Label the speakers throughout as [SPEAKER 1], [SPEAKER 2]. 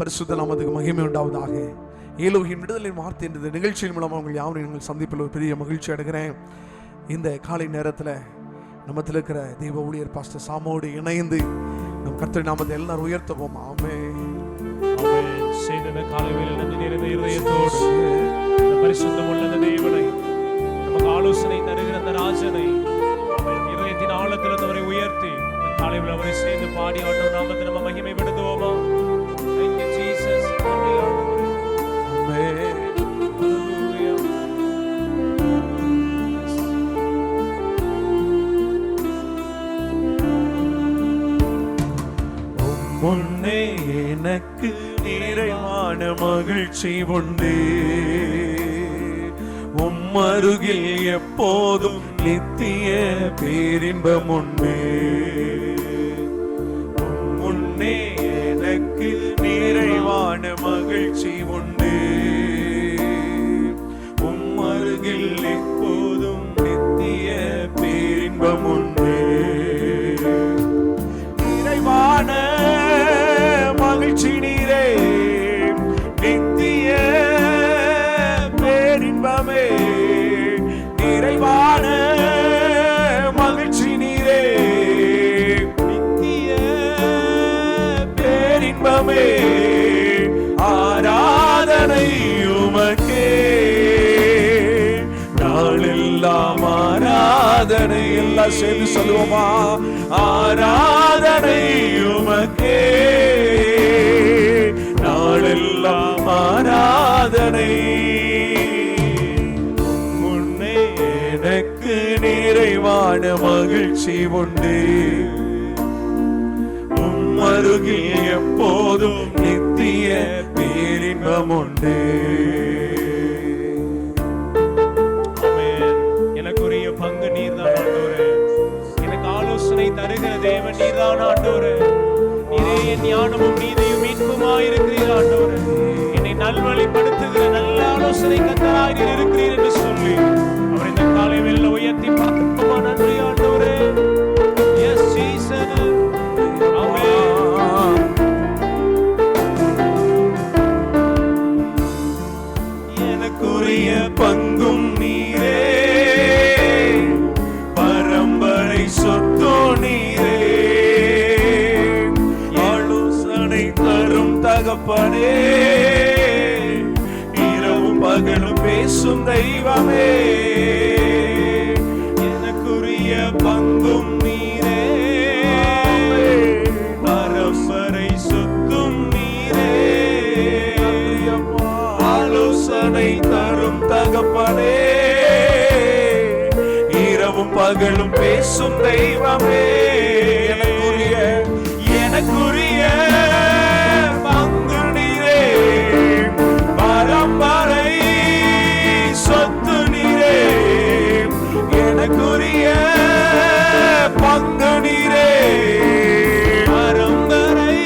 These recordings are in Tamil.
[SPEAKER 1] பரிசுத்த நாமத்துக்கு மகிமை உண்டாவதாக. ஏலோகின் விடுதலை வார்த்தை என்ற நிகழ்ச்சியின் மூலமாக உங்கள் யாவரையும் நீங்கள் சந்திப்பில் ஒரு பெரிய மகிழ்ச்சி அடைகிறேன். இந்த காலை நேரத்தில் நம்மத்தில் இருக்கிற தெய்வ ஊழியர் பாஸ்டர் சாமோடு இணைந்து நம் கர்த்தர் நாமத்தை எல்லாரும் உயர்த்துவோம். ஆமென்.
[SPEAKER 2] செய்த காலை வேளையில் நன்றி நிறைந்த இதயத்தோடு பரிசுத்தம் உள்ள தேவனை, நமக்கு ஆலோசனை தருகிற அந்த ராஜனை, இதயத்தின் ஆழத்தில் அவரை உயர்த்தி காலை வேளையில் அவரை சேர்ந்து பாடி ஆண்டவர் நாமத்தை நம்ம மகிமைப்படுத்துவோமா? Thank you Jesus. நன்றி ஆண்டவரே. ஆமென்.
[SPEAKER 1] முன்னே எனக்கு நிறைவான மகிழ்ச்சி உண்டு, உம்மருகில் எப்போதும் நித்திய பேரின்பம் உண்டு. முன்னே எனக்கு நிறைவான மகிழ்ச்சி உண்டு, உம்மருகில் எப்போதும் நித்திய பேரின்பம் உண்டு. நிறைவான மகிழ்ச்சி நீரே, நித்திய பேரின்பமே. நிறைவான மகிழ்ச்சி நீரே, நித்திய பேரின்பமே. ஆராதனை உமக்கே, நாளெல்லாம் ஆராதனை. எல்லாம் சேர்ந்து சொல்லுவோமா? ஆராதனை உமக்கே, நாளெல்லாம் ஆராதனை. முன்னே எனக்கு நிறைவான மகிழ்ச்சி உண்டு, உம்மருகில் எப்போதும் நித்திய பேரின்பம் உண்டு.
[SPEAKER 2] எனக்குரிய பங்கு நீர்தான் ஆண்டவரே, எனக்கு ஆலோசனை தருகிற தேவன் நீர்தான் ஆண்டவரே. நீரே என் ஞானமும் நீதியும் மீட்புமாய் இருக்கிறீர் ஆண்டவரே. என்னை நல்வழிப்படுத்துகிற நல்ல ஆலோசனை கர்த்தராய் நீர் இருக்கிறீர் என்று சொல்லி அவர் இந்த காலை வேளையில் உயர்த்தி பார்ப்போமா? நன்றி ஆண்டவரே. Yes Jesus. ஆமென்.
[SPEAKER 1] எனக்குரிய பங்கும் நீரே, பரம்பரை சொத்தோ நீரே, ஆலோசனை தரும் தகப்பனே, இரவும் பகலும் பேசும் தெய்வமே. எனக்குரிய பங்கும் நீரே, பரம்பரை சொத்தும் நீரே, ஆலோசனை தரும் தகப்பனே, இரவும் பகலும் பேசும் தெய்வமே. எனக்குரிய பங்கு நீரே, பரம்பரை சொத்து நீரே, எனக்குரிய பங்கு நீரே, பரம்பரை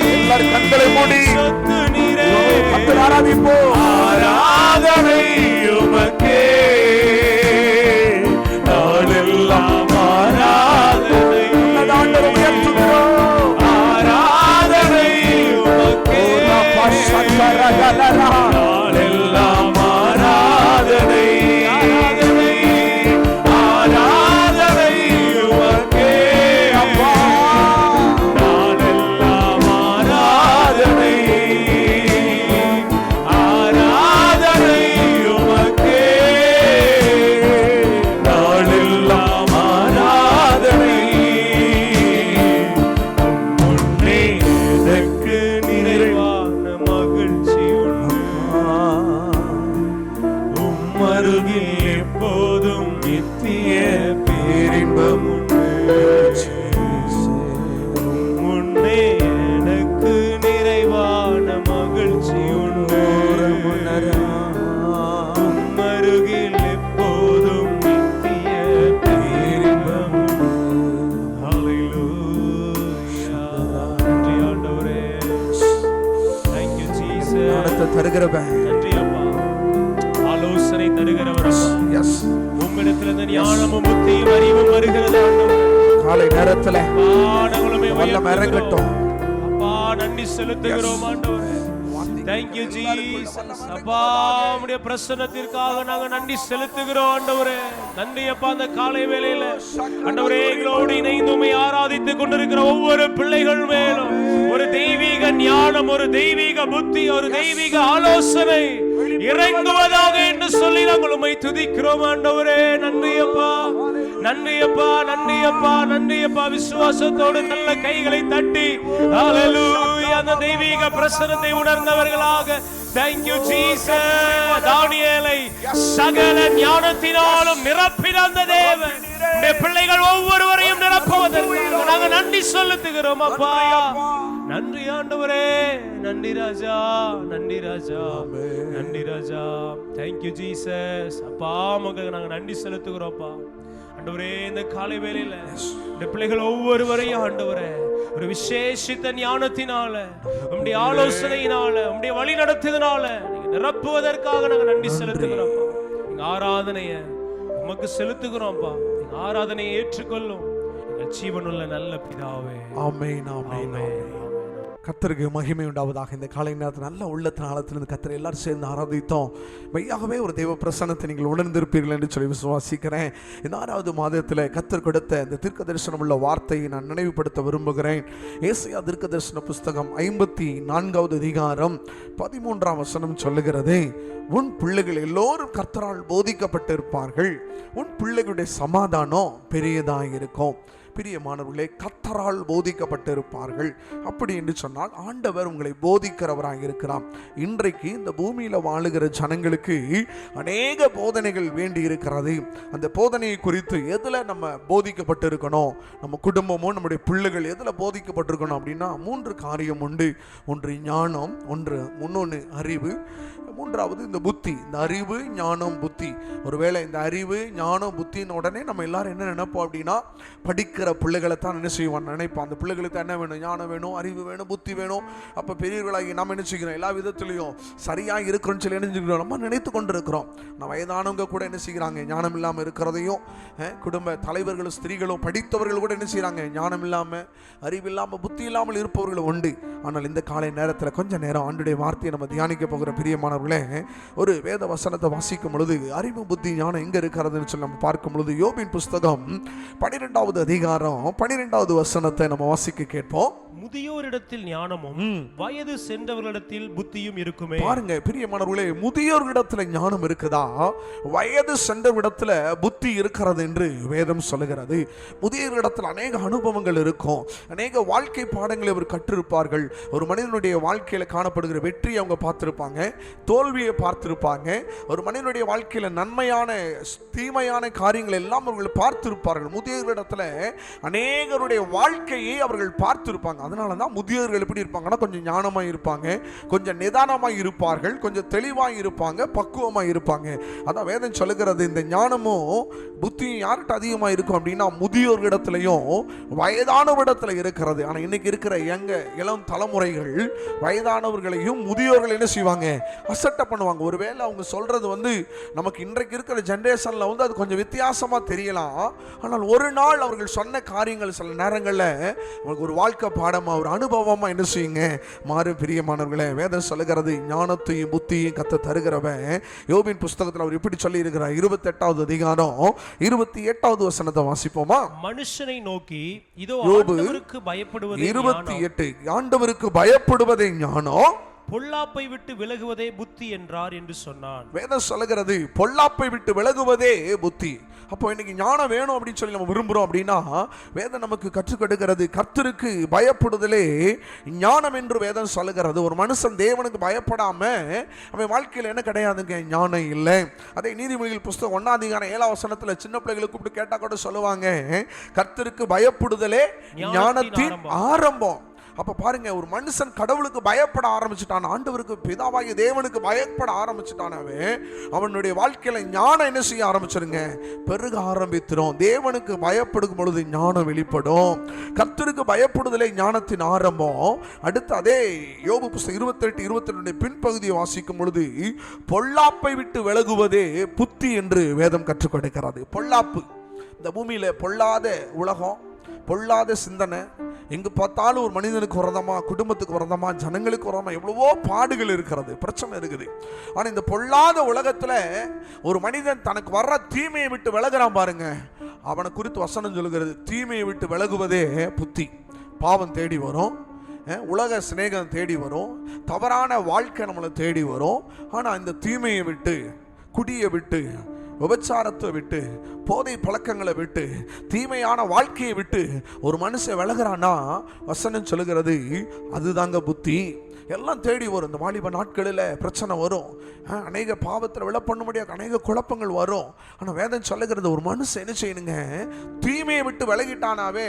[SPEAKER 1] கண்களை மூடி சொத்து நீரே. ஆராதிப்போம். ஆராதனை உமக்கே, நாளெல்லாம் ஆராதனை. ஆராதனை உமக்கே, நாளெல்லாம் ஆராதனை. ஆராதனை உமக்கே அப்பா, நாளெல்லாம் ஆராதனை. ஆராதனை உமக்கே, நாளெல்லாம் ஆராதனை. முன்னே எனக்கு நிறைவான மகிழ்ச்சி உண்டு, உம்மருகில் எப்போதும் நித்திய பேரின்பம் உண்டு. முன்னே எனக்கு நிறைவான மகிழ்ச்சி உண்டு, உம்மருகில் எப்போதும் நித்திய பேரின்பம் உண்டு. ஹல்லேலூயா. நன்றி ஆண்டவரே. Thank you Jesus. ஞானத்தை தருகிறவன். நன்றி அப்பா. ஆலோசனை தருகிறவர் அப்பா. எஸ். உம்மிடத்திலிருந்து ஞானமும் புத்தியும் அறிவும் வருகிறது ஆண்டவரே. காலை நேரத்துல வல்லமை இறங்கட்டும் அப்பா. நன்றி செலுத்துகிறோம் ஆண்டவரே.
[SPEAKER 2] Thank you Jesus. அப்பா உம்முடைய பிரசன்னத்திற்காக நாங்க நன்றி செலுத்துகிறோம் ஆண்டவரே. நன்றி அப்பா, அந்த காலை வேளையில ஆண்டவரே எங்களோடு இணைந்து உம்மை ஆராதித்துக் கொண்டிருக்கிற ஒவ்வொரு பிள்ளைகள் மேலும் ஒரு தெய்வீக ஞானம், ஒரு தெய்வீக புத்தி, ஒரு தெய்வீக ஆலோசனை இறங்குவதாக என்று சொல்லி நாங்கள் உம்மை துதிக்கிறோம் ஆண்டவரே. நன்றி அப்பா, நன்றி அப்பா, நன்றி அப்பா, நன்றி அப்பா. விசுவாசத்தோடு நல்ல கைகளை தட்டி ஹalleluya அந்த தெய்வீக பிரசன்னத்தை உணர்ந்தவர்களாக thank you Jesus. தானியேலை சகல ஞானத்தினாலும் நிரப்பின அந்த தேவன் உம்முடைய பிள்ளைகள் ஒவ்வொருவரையும் நிரப்புவதற்கு நாங்கள் நன்றி செலுத்துகிறோம் அப்பா. நன்றி ஆண்டவரே, நன்றி ராஜா, நன்றி ராஜா, நன்றி ராஜா. thank you Jesus. அப்பா உங்களுக்கு நாங்கள் நன்றி செலுத்துகிறோம் அப்பா. ஆண்டவரே இந்த காலை வேளையில இந்த பிள்ளைகள் ஒவ்வொருவரையும் ஆண்டவரே ஒரு விசேஷித்த ஞானத்தினால, உம்முடைய ஆலோசனையினால, உம்முடைய வழி நடத்துதனால நீங்க நிரப்புவதற்காக நாங்க நன்றி செலுத்துகிறோம்ப்பா. எங்க ஆராதனையை உமக்கு செலுத்துகிறோம்ப்பா. எங்க ஆராதனையை ஏற்றுக்கொள்ளும் எங்கள் ஜீவனுள்ள நல்ல பிதாவே.
[SPEAKER 3] ஆமென், ஆமென், ஆமென். கர்த்தருக்கு மகிமை உண்டாவதாக. இந்த காலை நேரத்தில் நல்ல உள்ளத்தின் ஆழத்திலிருந்து கர்த்தரை எல்லாரும் சேர்ந்து ஆராதித்தோம். மெய்யாகவே ஒரு தெய்வ பிரசன்னத்தை நீங்கள் உணர்ந்திருப்பீர்கள் என்று சொல்லி விசுவாசிக்கிறேன். இந்த 6வது மாதத்தில் கர்த்தர் கொடுத்த இந்த தீர்க்க தரிசனம் உள்ள வார்த்தையை நான் நினைவுபடுத்த விரும்புகிறேன். ஏசாயா தீர்க்க தரிசன புஸ்தகம் 54வது அதிகாரம் 13ஆம் வசனம் சொல்லுகிறது, உன் பிள்ளைகள் எல்லோரும் கர்த்தரால் போதிக்கப்பட்டிருப்பார்கள், உன் பிள்ளைகளுடைய சமாதானம் பெரியதாக இருக்கும். பிரியமானவர்களே, கர்த்தரால் போதிக்கப்பட்டிருப்பார்கள். அப்படி என்று சொன்னால் ஆண்டவர் உங்களை போதிக்கிறவராக இருக்கிறார். இன்றைக்கு இந்த பூமியில் வாழுகிற ஜனங்களுக்கு அநேக போதனைகள் வேண்டி இருக்கிறது. அந்த போதனையை குறித்து எதில் நம்ம போதிக்கப்பட்டிருக்கணும், நம்ம குடும்பமும் நம்முடைய பிள்ளைகள் எதில் போதிக்கப்பட்டிருக்கணும் அப்படின்னா 3 காரியம் உண்டு. ஒன்று ஞானம், இன்னொன்று அறிவு, மூன்றாவது இந்த புத்தி. இந்த அறிவு, ஞானம், புத்தி. ஒருவேளை இந்த அறிவு, ஞானம், புத்தின்னு உடனே நம்ம எல்லாரும் என்ன நினைப்போம் அப்படின்னா படிக்கிற பிள்ளைகளை தான் என்ன செய்வோம் நினைப்போம். அந்த பிள்ளைகளுக்கு என்ன வேணும்? ஞானம் வேணும், அறிவு வேணும், புத்தி வேணும். அப்போ பெரியவர்களாகி நம்ம என்ன செய்கிறோம்? எல்லா விதத்திலையும் சரியாக இருக்கிறோன்னு சொல்லி என்ன நம்ம நினைத்து கொண்டு இருக்கிறோம். நம்ம வயதானவங்க கூட என்ன செய்கிறாங்க? ஞானம் இல்லாமல் இருக்கிறதையும், குடும்ப தலைவர்களும் ஸ்திரீகளும் படித்தவர்கள் கூட என்ன செய்கிறாங்க? ஞானம் இல்லாமல், அறிவு இல்லாமல், புத்தி இல்லாமல் இருப்பவர்களும் உண்டு. ஆனால் இந்த காலை நேரத்தில் கொஞ்ச நேரம் ஆண்டுடைய வார்த்தையை நம்ம தியானிக்க போகிற பிரியமானவர்களே, ஒரு வேத வசனத்தை வாசிக்கும் பொழுது அறிவு, புத்தி, ஞானம் எங்க இருக்கிறதுன்னு சொல்லி நம்ம பார்க்கும் பொழுது யோபின் புஸ்தகம் 12வது அதிகாரம் 12வது வசனத்தை நம்ம வாசிக்க கேட்போம்.
[SPEAKER 2] முதியோரிடத்தில் ஞானமும் வயது சென்றவர்களிடத்தில் புத்தியும் இருக்குமே.
[SPEAKER 3] பாருங்க பிரியமானவர்களே, முதியோர்களிடத்துல ஞானம் இருக்குதா, வயது சென்றவரிடத்துல புத்தி இருக்கிறது என்று வேதம் சொல்லுகிறது. முதியோர்களிடத்தில் அநேக அனுபவங்கள் இருக்கும், அநேக வாழ்க்கை பாடங்களை அவர் கற்றிருப்பார்கள். ஒரு மனிதனுடைய வாழ்க்கையில காணப்படுகிற வெற்றி அவங்க பார்த்திருப்பாங்க, தோல்வியை பார்த்திருப்பாங்க. ஒரு மனிதனுடைய வாழ்க்கையில நன்மையான தீமையான காரியங்கள் எல்லாம் அவர்கள் பார்த்திருப்பார்கள். முதியோர்களிடத்துல அநேகருடைய வாழ்க்கையை அவர்கள் பார்த்திருப்பாங்க. அதனால தான் முதியோர்கள் எப்படி இருப்பாங்கன்னா கொஞ்சம் ஞானமாக இருப்பாங்க, கொஞ்சம் நிதானமாக இருப்பார்கள், கொஞ்சம் தெளிவாக இருப்பாங்க, பக்குவமாக இருப்பாங்க. அதான் வேதம் சொல்லுகிறது, இந்த ஞானமும் புத்தியும் யார்கிட்ட அதிகமாக இருக்கும் அப்படின்னா முதியோர்களிடத்துலையும் வயதானவரிடத்துல இருக்கிறது. ஆனால் இன்னைக்கு இருக்கிற இளம் தலைமுறைகள் வயதானவர்களையும் முதியோர்கள் என்ன செய்வாங்க? அசட்டை பண்ணுவாங்க. ஒருவேளை அவங்க சொல்றது நமக்கு இன்றைக்கு இருக்கிற ஜெனரேஷன்ல அது கொஞ்சம் வித்தியாசமா தெரியலாம். ஆனால் ஒரு நாள் அவர்கள் சொன்ன காரியங்கள் சில நேரங்களில் அவங்களுக்கு ஒரு வாழ்க்கை பாடமா, ஒரு அனுபவமா என்ன செய்யுங்க? மாறும். பிரியமானவர்களே, வேதம் சொல்லுகிறது ஞானத்தையும் புத்தியும் கர்த்தர் தருகிறவன். யோபின் புஸ்தகத்தில் அவர் இப்படி சொல்லி இருக்கிறார். 28வது அதிகாரம் 28வது வசனத்தை வாசிப்போமா?
[SPEAKER 2] மனுஷனை நோக்கி இதோ
[SPEAKER 3] யோபு
[SPEAKER 2] ஆண்டவருக்கு பயப்படுவதே
[SPEAKER 3] 28 ஆண்டவருக்கு பயப்படுவதே ஞானம்,
[SPEAKER 2] பொல்லாப்பை விட்டு விலகுவதே புத்தி என்றார் என்று சொன்னான்.
[SPEAKER 3] வேதம் சொல்லுகிறது பொல்லாப்பை விட்டு விலகுவதே புத்தி. அப்போ இன்னைக்கு ஞானம் வேணும் அப்படின்னு சொல்லி நம்ம விரும்புகிறோம் அப்படின்னா வேதம் நமக்கு கற்றுக் கொடுக்கிறது கர்த்தருக்கு பயப்படுதலே ஞானம் என்று வேதம் சொல்லுகிறது. ஒரு மனுஷன் தேவனுக்கு பயப்படாம அவன் வாழ்க்கையில் என்ன கிடையாதுங்க? ஞானம் இல்லை. அதே நீதிமொழிகள் புஸ்தகம் 1ஆம் அதிகாரம் 7ஆம் வசனத்தில் சின்ன பிள்ளைகளுக்கு கூப்பிட்டு கேட்டா கூட சொல்லுவாங்க, கர்த்தருக்கு பயப்படுதலே ஞானத்தின் ஆரம்பம். அப்ப பாருங்க, ஒரு மனுஷன் கடவுளுக்கு பயப்பட ஆரம்பிச்சுட்டான், ஆண்டவருக்கு பிதாவாகிய தேவனுக்கு பயப்பட ஆரம்பிச்சுட்டானவே அவனுடைய வாழ்க்கையில ஞானம் என்ன செய்ய ஆரம்பிச்சிருங்க? பெருக ஆரம்பித்திரும். தேவனுக்கு பயப்படும் பொழுது ஞானம் வெளிப்படும். கர்த்தருக்கு பயப்படுதலே ஞானத்தின் ஆரம்பம். அடுத்து அதே யோபு புஸ்தகம் 28:22 பின்பகுதியை வாசிக்கும் பொழுது பொல்லாப்பை விட்டு விலகுவதே புத்தி என்று வேதம் கற்றுக் கொடுக்கிறது. பொல்லாப்பு, இந்த பூமியில பொல்லாத உலகம், பொல்லாத சிந்தனை, எங்கு பார்த்தாலும் ஒரு மனிதனுக்கு விரதமா, குடும்பத்துக்கு விரதமா, ஜனங்களுக்கு விரதமா எவ்வளவோ பாடுகள் இருக்கிறது, பிரச்சனை இருக்குது. ஆனா இந்த பொல்லாத உலகத்துல ஒரு மனிதன் தனக்கு வர்ற தீமையை விட்டு விலகுறான் பாருங்க, அவனை குறித்து வசனம் சொல்லுகிறது, தீமையை விட்டு விலகுவதே புத்தி. பாவம் தேடி வரும், உலக சிநேகம் தேடி வரும், தவறான வாழ்க்கை நம்மளை தேடி வரும். ஆனால் இந்த தீமையை விட்டு, குடியை விட்டு, விபச்சாரத்தை விட்டு, போதை பழக்கங்களை விட்டு, தீமையான வாழ்க்கையை விட்டு ஒரு மனுஷன் விலகிறான்னா வசனம் சொல்லுகிறது அதுதாங்க புத்தி. எல்லாம் தேடி வரும். இந்த வாலிப நாட்களில் பிரச்சனை வரும், அநேக பாவத்தில் விழ பண்ண முடியாது, அநேக குழப்பங்கள் வரும். ஆனால் வேதம் சொல்லுகிறது ஒரு மனுஷன் என்ன செய்யணுங்க, தீமையை விட்டு விலகிட்டானாவே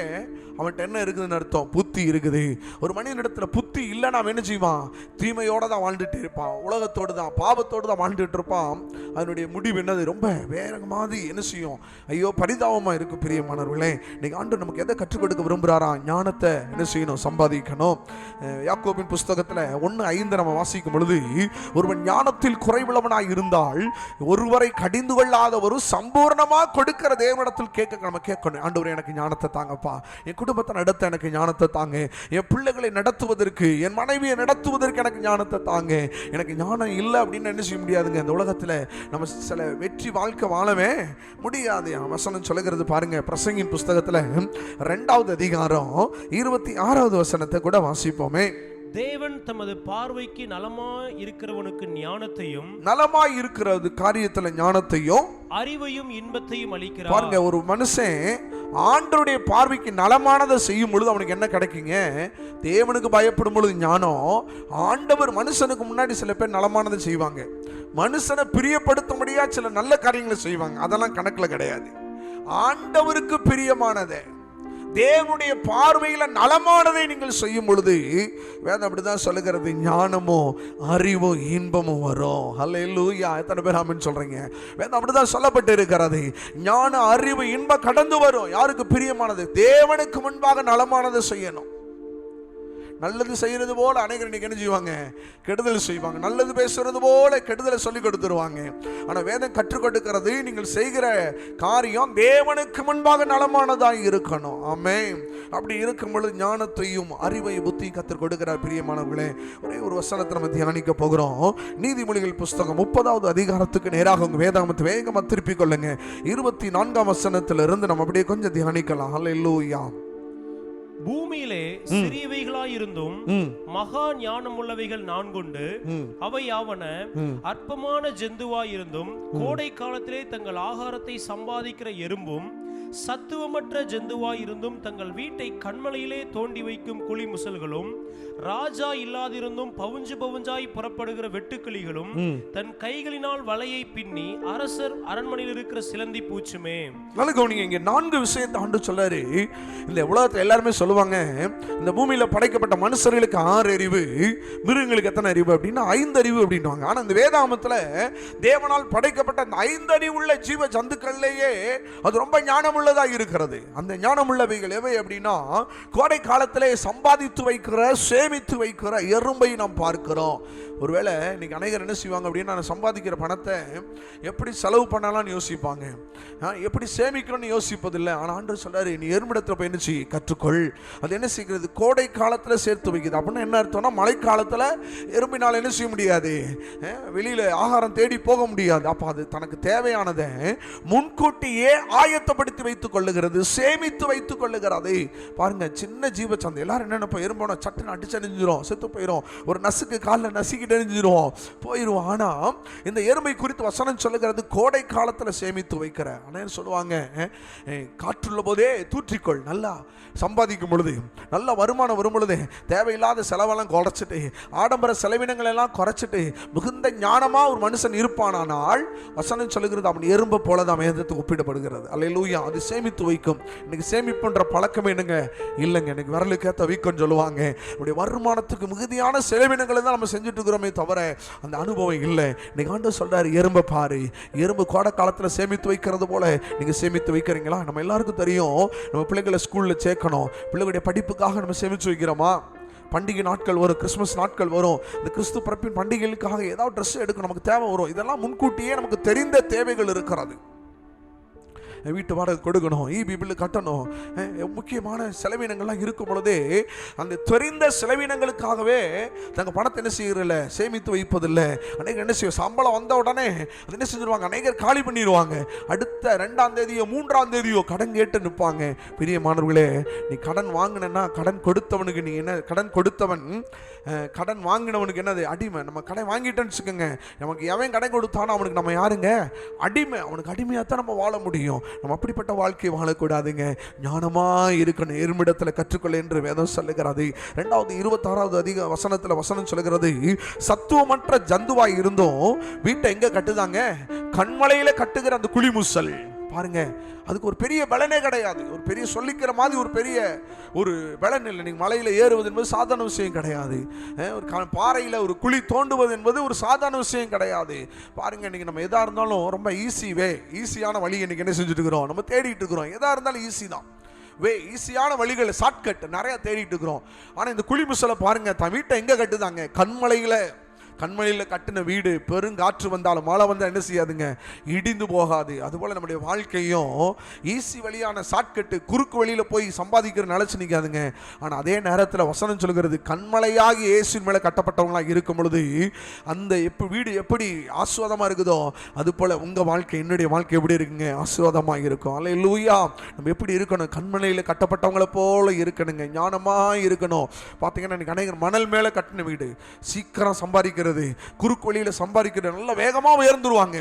[SPEAKER 3] அவன்கிட்ட என்ன இருக்குதுன்னு அர்த்தம், புத்தி இருக்குது. ஒரு மனிதனிடத்துல புத்தி இல்லைன்னா அவன் என்ன செய்வான், தீமையோடு தான் வாழ்ந்துட்டு இருப்பான், உலகத்தோடு தான், பாவத்தோடு தான் வாழ்ந்துட்டு இருப்பான். அதனுடைய முடிவு என்னது, ரொம்ப வேற மாதிரி என்ன செய்யும், ஐயோ பரிதாபமாக இருக்கும். பிரியமானவர்களே, இன்னைக்கு ஆண்டு நமக்கு எதை கற்றுக் கொடுக்க விரும்புகிறாரா, ஞானத்தை என்ன செய்யணும், சம்பாதிக்கணும். யாக்கோபின் புஸ்தகத்தில் 1:5 நம்ம வாசிக்கும் பொழுது, ஒருவன் ஞானத்தில் குறைவுள்ளவனாய் இருந்தால் ஒருவரை கடிந்து கொள்ளாத ஒரு சம்பூர்ணமாக கொடுக்கிற தேவனிடத்தில் நம்ம கேட்கணும், ஆண்டவரே எனக்கு ஞானத்தை தாங்கப்பா, என் குடும்பத்தை நடத்த எனக்கு ஞானத்தை தாங்க, என் பிள்ளைகளை நடத்துவதற்கு, என் மனைவியை நடத்துவதற்கு எனக்கு ஞானத்தை தாங்க. எனக்கு ஞானம் இல்லை அப்படின்னு என்ன செய்ய முடியாதுங்க. இந்த உலகத்தில் நம்ம சில வெற்றி வாழ்க்கை வாழவே முடியாது. வசனம் சொல்லுகிறது பாருங்க, பிரசங்கின் புஸ்தகத்தில் 2வது அதிகாரம் 26வது வசனத்தை கூட வாசிப்போமே.
[SPEAKER 2] தேவன் தமது பார்வைக்கு நலமாய் இருக்கிறவனுக்கு ஞானத்தையும்,
[SPEAKER 3] நலமாய் இருக்கிறது காரியத்துல ஞானத்தையும்,
[SPEAKER 2] அறிவையும் இன்பத்தையும் அளிக்கிறார்.
[SPEAKER 3] பாருங்க, ஒரு மனுஷன் ஆண்டவருடைய பார்வைக்கு நலமானதை செய்யும் பொழுது அவனுக்கு என்ன கிடைக்குங்க, தேவனுக்கு பயப்படும் பொழுது ஞானம். ஆண்டவர் மனுஷனுக்கு முன்னாடி சில பேர் நலமானதை செய்வாங்க, மனுஷனை பிரியப்படுத்தும்படியா சில நல்ல காரியங்களை செய்வாங்க, அதெல்லாம் கணக்குல கிடையாது. ஆண்டவருக்கு பிரியமானதை, தேவனுடைய பார்வையில் நலமானதை நீங்கள் செய்யும் பொழுது வேதம் அப்படிதான் சொல்லுகிறது, ஞானமோ அறிவோ இன்பமும் வரும். ஹல்லேலூயா, எத்தனை பேர் ஆமென் சொல்றீங்க? வேதம் அப்படிதான் சொல்லப்பட்டு இருக்கிறது, ஞான அறிவு இன்பம் கடந்து வரும். யாருக்கு பிரியமானது, தேவனுக்கு முன்பாக நலமானதை செய்யணும். நல்லது செய்யறது போல அநேகர் இன்னைக்கு என்ன செய்வாங்க, கெடுதல் செய்வாங்க. நல்லது பேசுறது போல கெடுதலை சொல்லி கொடுத்துருவாங்க. ஆனா வேதம் கற்றுக் கொடுக்கிறது, நீங்கள் செய்கிற காரியம் தேவனுக்கு முன்பாக நலமானதாக இருக்கணும். ஆமென். அப்படி இருக்கும் பொழுது ஞானத்தையும் அறிவை புத்தி கற்றுக் கொடுக்கிறார். பிரியமானவர்களே, ஒரே ஒரு வசனத்தை நம்ம தியானிக்க போகிறோம். நீதிமொழிகள் புஸ்தகம் 30வது அதிகாரத்துக்கு நேராக உங்க வேதாகமத்தை வேகமா திருப்பிக் கொள்ளுங்க. 24ஆம் வசனத்திலிருந்து நம்ம அப்படியே கொஞ்சம் தியானிக்கலாம். ஹல்லேலூயா.
[SPEAKER 2] பூமியிலே சிறியவைகளாயிருந்தும் மகா ஞானம் உள்ளவைகள் 4 அவை யாவன, அற்பமான ஜந்துவாயிருந்தும் கோடை காலத்திலே தங்கள் ஆகாரத்தை சம்பாதிக்கிற எறும்பும், சத்துவமற்ற ஜந்துவாயிருந்தும் தங்கள் வீட்டை கண்மலையிலே தோண்டி வைக்கும் குழி முசல்களும், ராஜா இல்லாதிருந்தும் பவுஞ்சு பவுஞ்சாய் புறப்படுகிற வெட்டுக்கிளிகளும், தன் கைகளினால் வலையை பின்னி அரசர் அரண்மனையில் இருக்கிற சிலந்தி பூச்சுமே.
[SPEAKER 3] நல்ல கவனிங்க, இங்க 4 விஷயத்தை ஆண்டு சொல்றாரு. இந்த உலகத்தை எல்லாருமே சொல்லுவாங்க, இந்த பூமியில படைக்கப்பட்ட மனுஷர்களுக்கு 6 அறிவு, மிருகங்களுக்கு எத்தனை அறிவு அப்படின்னா 5 அறிவு அப்படின்வாங்க. ஆனா இந்த வேதாகமத்துல தேவனால் படைக்கப்பட்ட அந்த 5 அறிவுள்ள ஜீவ ஜந்துக்கள்லேயே அது ரொம்ப ஞானம் உள்ளதா இருக்கிறது. அந்த ஞானம் உள்ளவைகள் எவை அப்படின்னா, கோடை காலத்திலே சம்பாதித்து வைக்கிற, சேமித்து வைக்கிற எறும்பை நாம் பார்க்கிறோம். ஒருவேளை இன்னைக்கு அநேகர் என்ன செய்வாங்க அப்படின்னா, நான் சம்பாதிக்கிற பணத்தை எப்படி செலவு பண்ணலாம்னு யோசிப்பாங்க, எப்படி சேமிக்கணும்னு யோசிப்பதில்லை. ஆனால் ஆண்டவர் சொல்றாரு, நீ எறும்பிடத்தில் போய் என்ன செய்ய கற்றுக்கொள். அது என்ன செய்கிறது, கோடை காலத்தில் சேர்த்து வைக்குது. அப்படின்னா என்ன அர்த்தம்னா, மழை காலத்தில் எறும்பினால் என்ன செய்ய முடியாது, வெளியில் ஆகாரம் தேடி போக முடியாது. அப்போ அது தனக்கு தேவையானதை முன்கூட்டியே ஆயத்தப்படுத்தி வைத்துக் கொள்ளுகிறது, சேமித்து வைத்துக் கொள்ளுகிறது. பாருங்க, சின்ன ஜீவச்சந்தை எல்லாரும் என்ன நினைப்போம், எறும்போன சட்டுன்னு அடிச்சு அணிஞ்சிரும், செத்து போயிடும், ஒரு நசுக்கு காலில் நசுக்கிட்டு அணிஞ்சிரும், போயிடும். ஆனா இந்த எறும்பை குறித்து வசனம் சொல்லுகிறது, கோடை காலத்தில் சேமித்து வைக்கிற. ஆனால் சொல்லுவாங்க, காற்றுள்ள போதே தூற்றிக்கொள். நல்லா சம்பாதிக்கும் பொழுது, நல்ல வருமானம் வரும் பொழுது தேவையில்லாத செலவெல்லாம் குறைச்சிட்டு, ஆடம்பர செலவினங்கள் எல்லாம் குறைச்சிட்டு மிகுந்த ஞானமா ஒரு மனுஷன் இருப்பானால் வசனம் சொல்லுகிறது, அவன் எறும்பை போலதான் வேதத்துக்கு ஒப்பிடப்படுகிறது. அல்லேலூயா. அது சேமித்து வைக்கும். இன்னைக்கு சேமிப்புன்ற பழக்கம் என்னங்க இல்லைங்க. இன்னைக்கு விரலுக்கு ஏற்ற வீக்கம் சொல்லுவாங்க. இப்படி வருமானத்துக்கு மிகுதியான செலவினங்களை தான் நம்ம செஞ்சுட்டு இருக்கிறோமே தவிர அந்த அனுபவம் இல்லை. இன்னைக்கு ஆண்டவர் சொல்றாரு, எறும்பை பாரு, எறும்பு கோடை காலத்தில் சேமித்து வைக்கிறது போல நீங்க சேமித்து வைக்கிறீங்களா? நம்ம எல்லாருக்கும் தெரியும், நம்ம பிள்ளைகளை ஸ்கூல்ல சேர்க்கணும், பிள்ளைகளுடைய படிப்புக்காக நம்ம சேமித்து வைக்கிறோமா? பண்டிகை நாட்கள் வரும், கிறிஸ்மஸ் நாட்கள் வரும், இந்த கிறிஸ்து பிறப்பின் பண்டிகைகளுக்காக ஏதாவது ட்ரெஸ் எடுக்க நமக்கு தேவை வரும். இதெல்லாம் முன்கூட்டியே நமக்கு தெரிந்த தேவைகள் இருக்கிறது. வீட்டு வாடகை கொடுக்கணும், ஈபி பில்லு கட்டணும், முக்கியமான செலவினங்கள்லாம் இருக்கும் பொழுதே அந்த தெரிந்த செலவினங்களுக்காகவே தங்கள் பணத்தை என்ன செய்யறதில்ல, சேமித்து வைப்பதில்லை. அநேகர் என்ன செய்வோம், சம்பளம் வந்த உடனே அது என்ன செஞ்சிருவாங்க, அநேகர் காலி பண்ணிடுவாங்க. அடுத்த 2ஆம் தேதியோ 3ஆம் தேதியோ கடன் கேட்டு நிற்பாங்க. பிரியமானவர்களே, நீ கடன் வாங்கினா கடன் கொடுத்தவனுக்கு நீ என்ன, கடன் கொடுத்தவன் கடன் வாங்கினவனுக்கு என்னது, அடிமை. நம்ம கடன் வாங்கிட்டேன்னு வச்சுக்கோங்க, நமக்கு எவன் கடன் கொடுத்தானோ அவனுக்கு நம்ம யாருங்க, அடிமை. அவனுக்கு அடிமையாக தான் நம்ம வாழ முடியும். நம்ம அப்படிப்பட்ட வாழ்க்கையை வாழக்கூடாதுங்க. ஞானமாக இருக்கணும், எருமிடத்தில் கற்றுக்கொள்ள என்று வேதம் சொல்லுகிறது. 2வது 26வது வசனம் சொல்லுகிறது, சத்துவமற்ற ஜந்துவாய் இருந்தும் வீட்டை எங்க கட்டுதாங்க, கண்மலையில கட்டுகிற அந்த குழிமுசல் பாருங்க. அதுக்கு ஒரு பெரிய பலனே கிடையாது. ஒரு பெரிய சொல்லிக்கிற மாதிரி ஒரு பலன் இல்லை. நீங்கள் மலையில் ஏறுவது என்பது சாதாரண விஷயம் கிடையாது. ஒரு பாறையில் ஒரு குழி தோண்டுவது என்பது ஒரு சாதாரண விஷயம் கிடையாது. பாருங்க, இன்னைக்கு நம்ம எதா இருந்தாலும் ரொம்ப ஈஸியான வழி இன்னைக்கு என்ன செஞ்சுட்டு இருக்கிறோம், நம்ம தேடிட்டு இருக்கிறோம். எதா இருந்தாலும் ஈஸி தான், ஈஸியான வழிகள், ஷார்ட்கட் நிறைய தேடிட்டு இருக்கிறோம். ஆனால் இந்த குழிமுசலை பாருங்க, தன் வீட்டை எங்க கட்டுதாங்க, கண்மலையில் கட்டின வீடு பெருங்காற்று வந்தாலும் மழை வந்தால் என்ன செய்யாதுங்க, இடிந்து போகாது. அதுபோல் நம்முடைய வாழ்க்கையும் ஈஸி வழியான ஷார்ட்கட்டு, குறுக்கு வழியில் போய் சம்பாதிக்கிற நிலச்சி நிற்காதுங்க. ஆனால் அதே நேரத்தில் வசனம் சொல்கிறது, கண்மலையாகி இயேசுவின் மேலே கட்டப்பட்டவங்களாக இருக்கும் பொழுது அந்த வீடு எப்படி ஆசீர்வாதமாக இருக்குதோ அதுபோல் உங்கள் வாழ்க்கை, என்னுடைய வாழ்க்கை எப்படி இருக்குங்க, ஆசீர்வாதமாக இருக்கும். அல்லேலூயா. நம்ம எப்படி இருக்கணும், கண்மலையில் கட்டப்பட்டவங்களை போல இருக்கணுங்க, ஞானமாக இருக்கணும். பார்த்தீங்கன்னா இன்னைக்கு அநேகர் மணல் மேலே கட்டின வீடு, சீக்கிரம் சம்பாதிக்கிற, குறுக்கு வழியில சம்பாதிக்கிற, நல்ல வேகமா உயர்ந்துருவாங்க.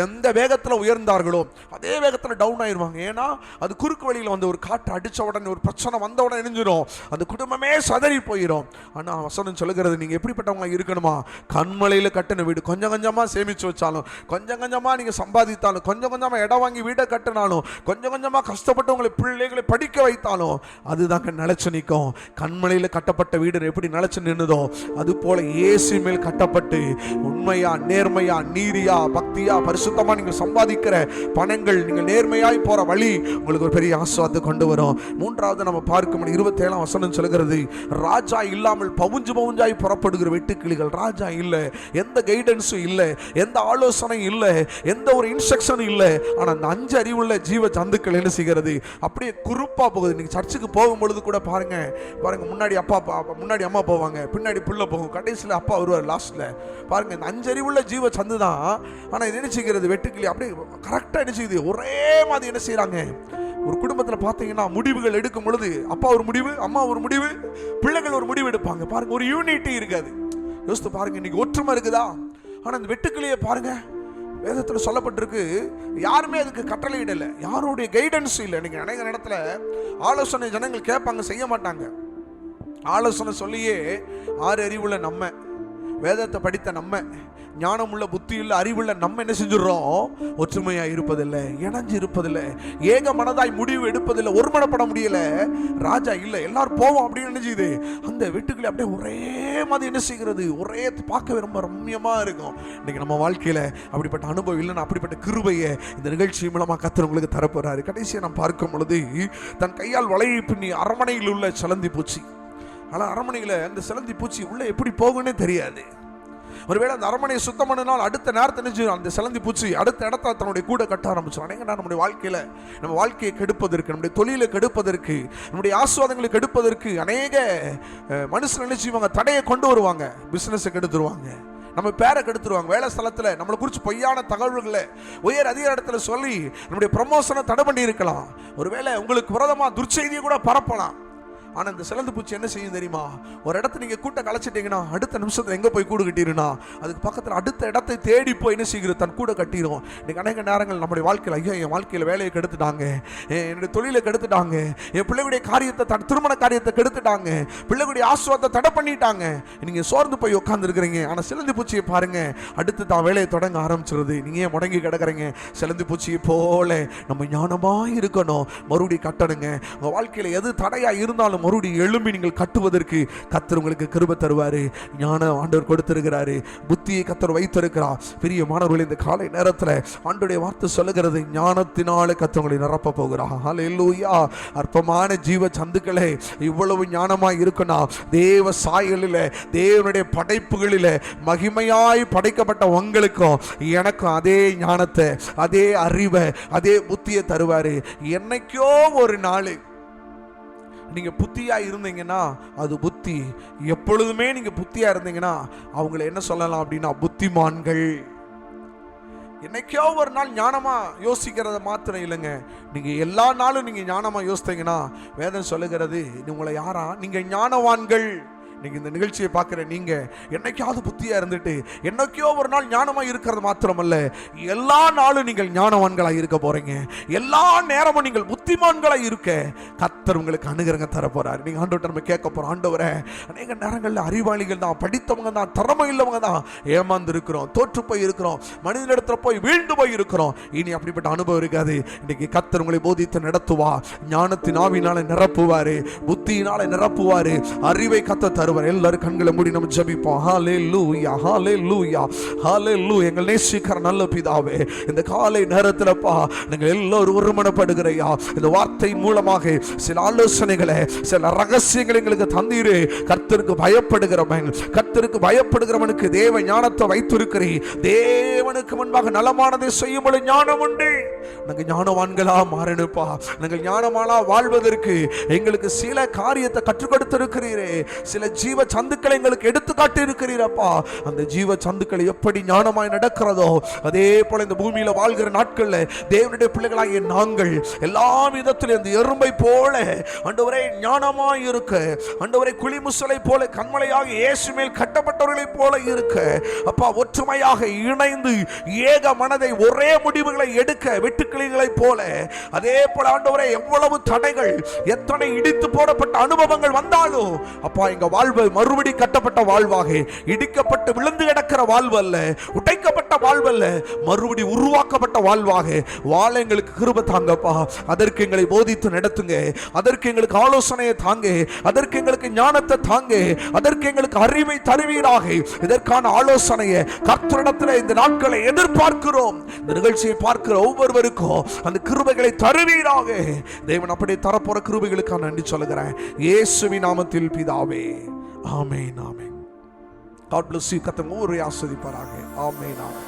[SPEAKER 3] எந்த வேகத்துல உயர்ந்தார்களோ அதே வேகத்துல டவுன் ஆயிருவாங்க. ஏன்னா அது குறுக்கு வழியில வந்து ஒரு காற்று அடிச்ச உடனே, ஒரு பிரச்சனை வந்த உடனே எரிஞ்சிடும், அந்த குடும்பமே சதறி போயிடும். ஆனா வசனம் சொல்லுகிறது, நீங்க எப்படிப்பட்டவங்க இருக்கணுமா, கண்மலையில கட்டின வீடு, கொஞ்சம் கொஞ்சமா சேமிச்சு வச்சாலும், கொஞ்சம் கொஞ்சமா நீங்க சம்பாதித்தாலும், கொஞ்சம் கொஞ்சமா இடம் வாங்கி வீடை கட்டினாலும், கொஞ்சம் கொஞ்சமா கஷ்டப்பட்டு உங்களை பிள்ளைகளை படிக்க வைத்தாலும் அதுதாங்க நிலைச்சு நிற்கும். கண்மலையில கட்டப்பட்ட வீடு எப்படி நிலைச்சு நின்னுதோ அது போல இயேசு மேல் கட்டப்பட்டு உண்மையா, நேர்மையா, நீதியா, பக்தியா, பரிசுத்தமா நீங்க சம்பாதிக்கிற பணங்கள், நீங்க நேர்மையாய் போற வழி உங்களுக்கு ஒரு பெரிய ஆசீர்வாதத்தை கொண்டு வரும். 3வது நம்ம பார்க்கும் 27ஆம் வசனம் சொல்கிறது, ராஜா இல்லாமல் பவுஞ்சாய் புறப்படுகிற வெட்டுக்கிளிகள். ராஜா இல்லை, எந்த கைடன்ஸும் இல்லை, எந்த ஆலோசனையும் இல்லை, எந்த ஒரு இன்ஸ்ட்ரக்ஷனும் இல்லை. ஆனா அந்த 5 அறிவுள்ள ஜீவ ஜந்துக்கள் என்ன செய்கிறது, அப்படியே குறுப்பா போகுது. நீங்க சர்ச்சுக்கு போகும் பொழுது கூட பாருங்க, முன்னாடி அம்மா போவாங்க, பின்னாடி புள்ள போகும், கடைசியில் அப்பா வருவார் லாஸ்ட்ல. பாருங்க, இந்த 5 அறிவுள்ள ஜீவ சந்து தான். ஆனா இது என்ன செய்கிறது, வெட்டுக்கிளி அப்படியே கரெக்டா என்ன செய்யுது, ஒரே மாதிரி என்ன செய்யறாங்க. ஒரு குடும்பத்தில் பார்த்தீங்கன்னா முடிவுகள் எடுக்கும் பொழுது அப்பா ஒரு முடிவு, அம்மா ஒரு முடிவு, பிள்ளைகள் ஒரு முடிவு எடுப்பாங்க. பாருங்க, ஒரு யூனிட்டி இருக்காது. யோசித்து பாருங்க, இன்னைக்கு ஒற்றுமை இருக்குதா? ஆனா இந்த வெட்டுக்கிளியை பாருங்க, வேதத்தில் சொல்லப்பட்டிருக்கு, யாருமே அதுக்கு கட்டளையிடலை, யாருடைய கைடன்ஸ் இல்லை. நீங்க அநேக இடத்துல ஆலோசனை ஜனங்கள் கேட்பாங்க, செய்ய மாட்டாங்க. ஆலோசனை சொல்லியே 6 அறிவுள்ள நம்ம, வேதத்தை படித்த நம்ம, ஞானமுள்ள புத்தியுள்ள அறிவுள்ள நம்ம என்ன செஞ்சிடறோம், ஒற்றுமையா இருப்பதில்லை, இணைஞ்சு இருப்பதில்லை, ஏக மனதாய் முடிவு எடுப்பதில்லை, ஒருமனப்பட முடியல. ராஜா இல்லை, எல்லாரும் போவோம் அப்படின்னு நினைச்சுது. அந்த வெட்டுக்களை அப்படியே ஒரே மாதிரி என்ன செய்கிறது, ஒரே பார்க்க ரொம்ப ரம்யமா இருக்கும். இன்னைக்கு நம்ம வாழ்க்கையில அப்படிப்பட்ட அனுபவம் இல்லைன்னா அப்படிப்பட்ட கிருபையை இந்த நிகழ்ச்சி மூலமா கர்த்தர் உங்களுக்கு தரப்போறாரு. கடைசியை நாம் பார்க்கும் பொழுது, தன் கையால் வலையை பின்னி அரமனையில் உள்ள சிலந்தி பூச்சி. ஆனால் அரமனையில் அந்த சிலந்தி பூச்சி உள்ள எப்படி போகுன்னே தெரியாது. ஒருவேளை அந்த அரமனையை சுத்தம் பண்ணினால் அடுத்த நேரத்தை நினைச்சு அந்த சிலந்தி பூச்சி அடுத்த இடத்துல தன்னுடைய கூட கட்ட ஆரம்பிச்சிடும். அநேக நம்முடைய வாழ்க்கையில, நம்ம வாழ்க்கையை கெடுப்பதற்கு, நம்முடைய தொழிலை கெடுப்பதற்கு, நம்முடைய ஆசீர்வாதங்களை கெடுப்பதற்கு அநேக மனுஷன் நினைச்சுவாங்க, தடையை கொண்டு வருவாங்க. பிசினஸை கெடுத்துருவாங்க, நம்ம பேரை கெடுத்துருவாங்க, வேலை ஸ்தலத்தில் நம்மளை குறித்து பொய்யான தகவல்களை உயர் அதிகார இடத்துல சொல்லி நம்முடைய ப்ரமோஷனை தடை பண்ணி இருக்கலாம். ஒருவேளை உங்களுக்கு விரோதமாக துர்ச்செய்தியை கூட பரப்பலாம். ஆனால் இந்த சிலந்து பூச்சி என்ன செய்யும் தெரியுமா, ஒரு இடத்த நீங்கள் கூட்ட கலைச்சிட்டீங்கன்னா அடுத்த நிமிஷத்தில் எங்கே போய் கூடு கட்டிடுனா அதுக்கு பக்கத்தில் அடுத்த இடத்தை தேடி போய் என்ன செய்கிறது, தன் கூட கட்டிடும். இன்னைக்கு அநேக நேரங்கள் நம்முடைய வாழ்க்கையில், ஐயோ என் வாழ்க்கையில் வேலையை கெடுத்துட்டாங்க, என்னுடைய தொழிலை கெடுத்துட்டாங்க, என் பிள்ளைகளுடைய காரியத்தை, திருமண காரியத்தை கெடுத்துட்டாங்க, பிள்ளைகளுடைய ஆசீர்வாதத்தை தடை பண்ணிட்டாங்க, நீங்கள் சோர்ந்து போய் உட்காந்துருக்கிறீங்க. ஆனால் சிலந்தி பூச்சியை பாருங்க, அடுத்து தான் வேலையை தொடங்க ஆரம்பிச்சிருது. நீங்கள் ஏன் முடங்கி கிடக்குறீங்க? சிலந்தி பூச்சியை போல நம்ம ஞானமாக இருக்கணும், மறுபடியும் கட்டணுங்க. உங்கள் வாழ்க்கையில் எது தடையாக இருந்தாலும் மறுபடியும் எழும்பி நீங்கள் கட்டுவதற்கு கர்த்தர் உங்களுக்கு கிருபை தருவாரு. ஞானம் ஆண்டவர் கொடுத்திருக்கிறாரு, புத்தியை கர்த்தர் வைத்திருக்கிறார். பெரிய மாணவர்கள், இந்த காலை நேரத்தில் ஆண்டவருடைய வார்த்தை சொல்லுகிறது, ஞானத்தினாலே கர்த்தர் உங்களை நிரப்ப போகிறார். ஹல்லேலூயா. அற்பமான ஜீவ சந்துக்களே, இவ்வளவு ஞானமாய் இருக்கணும். தேவ சாயலில், தேவனுடைய படைப்புகளில் மகிமையாய் படைக்கப்பட்ட உங்களுக்கும் எனக்கும் அதே ஞானத்தை, அதே அறிவை, அதே புத்தியை தருவாரு. என்னைக்கோ ஒரு நாள் நீங்க புத்தியா இருந்தீங்கன்னா அது புத்தி. எப்பொழுதுமே நீங்க புத்தியா இருந்தீங்கன்னா அவங்களை என்ன சொல்லலாம் அப்படின்னா புத்திமான்கள். என்னைக்கோ ஒரு நாள் ஞானமா யோசிக்கிறத மாத்திரம் இல்லைங்க, நீங்க எல்லா நாளும் நீங்க ஞானமா யோசித்தீங்கன்னா வேதம் சொல்லுகிறது உங்களை யாரா, நீங்க ஞானவான்கள். நீங்க இந்த நிகழ்ச்சியை பார்க்கிற நீங்க என்னைக்காவது புத்தியா இருந்துட்டு என்னைக்கோ ஒரு நாள் ஞானமா இருக்கிறது மாத்திரமல்ல, எல்லா நாளும் நீங்கள் ஞானவான்களா இருக்க போறீங்க. எல்லா நேரமும் நீங்கள் புத்திமான்களா இருக்க கர்த்தர் உங்களுக்கு அனுகிரகம் தர போறாரு. நீங்க ஆண்டவர்ட்ட நம்ம கேட்க போறோம், ஆண்டவரே அநேக நேரங்கள்ல அறிவாளிகள் தான், படித்தவங்க தான், திறமை இல்லவங்க தான் ஏமாந்து இருக்கிறோம், தோற்று போய் இருக்கிறோம், மனிதனிடத்துல போய் வீழ்ந்து போய் இருக்கிறோம். இனி அப்படிப்பட்ட அனுபவம் இருக்காது. இன்னைக்கு கர்த்தர் உங்களை போதித்து நடத்துவா, ஞானத்தின் ஆவியினால நிரப்புவாரு, புத்தியினால நிரப்புவாரு, அறிவை கர்த்தர். எல்லாரும் கண்களை மூடி நம்ம ஜெபிப்போம். ஹல்லேலூயா, ஹல்லேலூயா, ஹல்லேலூயா. எங்கள் நேசிக்கிற நல்ல பிதாவே, இந்த காலை நேரத்திலப்பா நீங்கள் எல்லாரும் ஒருமனப்படுகிறையா, இந்த வார்த்தை மூலமாக சில ஆலோசனைகளை, சில ரகசியங்களை எங்களுக்கு தந்தீரு. கர்த்தருக்கு பயப்படுகிறவன், கர்த்தருக்கு பயப்படுகிறவனுக்கு தேவ ஞானத்தை வைத்திருக்கிறீ. தேவனுக்கு முன்பாக நலமானதை செய்யும்போது ஞானம் உண்டு. நாங்கள் ஞானவான்களா மாறணுப்பா. நாங்கள் ஞானமானா வாழ்வதற்கு எங்களுக்கு சில காரியத்தை கற்றுக் கொடுத்திருக்கிறீரே, சில ஜீவ சந்துக்களை எங்களுக்கு எடுத்து காட்டி இருக்கிறீரப்பா. அந்த ஜீவ சந்துக்களை எப்படி ஞானமாய் நடக்கிறதோ அதே போல இந்த பூமியில வாழ்கிற நாட்கள்ல தேவனுடைய பிள்ளைகளாகிய நாங்கள் எல்லா விதத்திலும் இந்த எறும்பை போல ஆண்டவரே ஞானமாய் இருக்க, ஆண்டவரே குளிமுசலை போல கண்மலையாக இயேசு மேல் கட்டப்பட்டவர்களை போல இருக்க அப்பா, ஒற்றுமையாக இணைந்து ஏக மனதை ஒரே முடிவுகளை எடுக்க வெட்டுக்கிளிகளை போல, அதே போல ஆண்டவரே எவ்வளவு தடைகள், எத்தனை இடித்து போடப்பட்ட அனுபவங்கள் வந்தாலும் அப்பா எங்க வாழ்வு மறுபடி கட்டப்பட்ட வாழ்வாக, இடிக்கப்பட்டு விழுந்து கிடக்கிற வாழ்வு அல்ல, உடைக்கப்பட்ட வாழ்வு அல்ல, மறுபடி உருவாக்கப்பட்ட வாழ்வாக வாழ எங்களுக்கு கிருபை தாங்கப்பா. அதற்கு எங்களை போதித்து நடத்துங்க, அதற்கு எங்களுக்கு ஆலோசனையை தாங்க, அதற்கு எங்களுக்கு ஞானத்தை தாங்க, அதற்கு எங்களுக்கு அறிவை தருவீராக. இதற்கான ஆலோசனையை கர்த்தரிடத்தில் இந்த நாட்களை எதிர்பார்க்கிறோம். இந்த நிகழ்ச்சியை பார்க்கிற ஒவ்வொருவருக்கும் அந்த கிருபைகளை தருவீராக. தேவன் அப்படியே தரப்போற கிருபைகளுக்காக நன்றி சொல்லுகிறேன் இயேசுவின் நாமத்தில் பிதாவே. ஆமென், ஆமென். God bless you. கர்த்தர் உங்களை ஆசீர்வதிப்பாராக. ஆமென், ஆமென்.